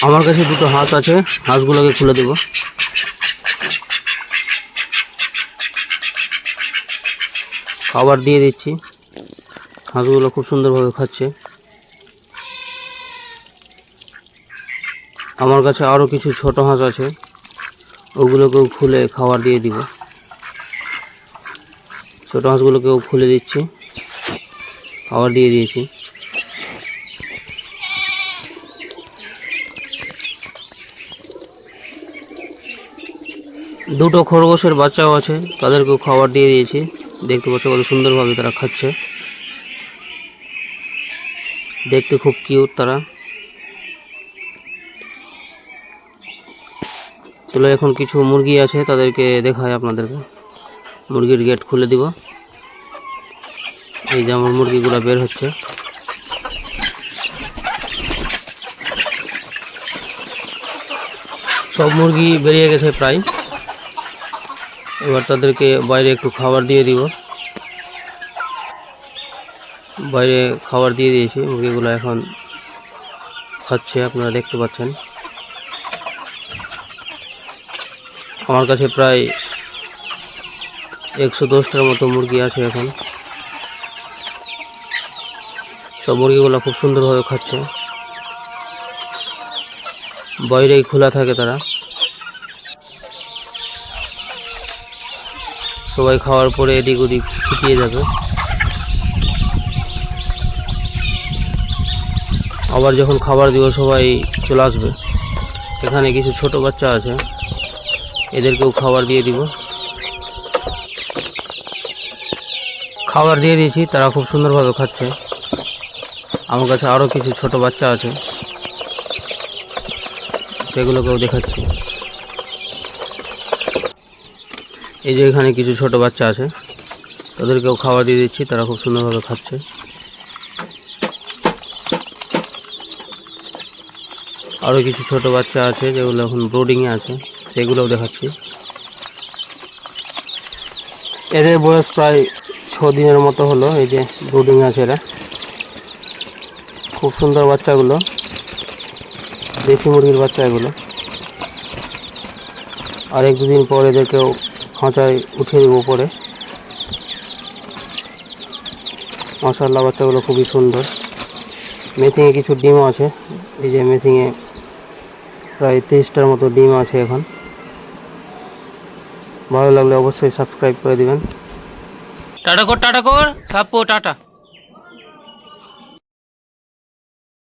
আমার কাছে দুটো হাঁস আছে, হাঁসগুলোকে খুলে দেব। খাবার দিয়ে দিচ্ছি, হাঁসগুলো খুব সুন্দরভাবে খাচ্ছে। আমার কাছে আরও কিছু ছোট হাঁস আছে, ওগুলোকেও খুলে খাবার দিয়ে দিব। ছোট হাঁসগুলোকেও খুলে দিচ্ছি, খাবার দিয়ে দিয়েছি। দুটো খরগোশের বাচ্চাও আছে, তাদেরকেও খাবার দিয়ে দিয়েছি। দেখতে পাচ্ছ কত সুন্দরভাবে তারা খাচ্ছে, দেখতে খুব কিউট তারা। চলো এখন কিছু মুরগি আছে তাদেরকে দেখাই আপনাদেরকে। মুরগির গেট খুলে দিব। এই যে আমার মুরগিগুলো বের হচ্ছে। সব মুরগি বেরিয়ে গেছে প্রায়। এবার তাদেরকে বাইরে একটু খাবার দিয়ে দিব। বাইরে খাবার দিয়ে দিয়েছি, মুরগিগুলো এখন খাচ্ছে, আপনারা দেখতে পাচ্ছেন। আমার কাছে প্রায় 110টার মতো মুরগি আছে এখন। সব মুরগিগুলো খুব সুন্দরভাবে খাচ্ছে, বাইরেই খোলা থাকে তারা। সবাই খাওয়ার পরে এদিক ওদিক ছিটিয়ে যাবে। আবার যখন খাবার দিব সবাই চলে আসবে। এখানে কিছু ছোট বাচ্চা আছে, এদেরকেও খাবার দিয়ে দিব। খাবার দিয়ে দিয়েছি, তারা খুব সুন্দরভাবে খাচ্ছে। আমার কাছে আরও কিছু ছোট বাচ্চা আছে, সেগুলোকেও দেখাচ্ছি। এই যে এখানে কিছু ছোট বাচ্চা আছে, তাদেরকেও খাবার দিয়ে দিচ্ছি, তারা খুব সুন্দরভাবে খাচ্ছে। আরও কিছু ছোট বাচ্চা আছে যেগুলো এখন ব্রোডিংয়ে আছে, সেগুলোও দেখাচ্ছি। এদের বয়স প্রায় 6 দিনের মতো হলো। এই যে ব্রোডিংয়ে আছে এরা, খুব সুন্দর বাচ্চাগুলো, দেশি মুরগির বাচ্চা এগুলো। আর 1-2 দিন পর এদেরকেও খাঁচায় উঠিয়ে দেবো পরে। মাশাআল্লাহ, বাচ্চাগুলো খুবই সুন্দর। মেশিনে কিছু ডিমও আছে, এই যে মেশিনে প্রায় 30টার মতো ডিম আছে এখন। ভালো লাগলে অবশ্যই সাবস্ক্রাইব করে দিবেন। টাটা কর, টাটা কর, সাপো টাটা।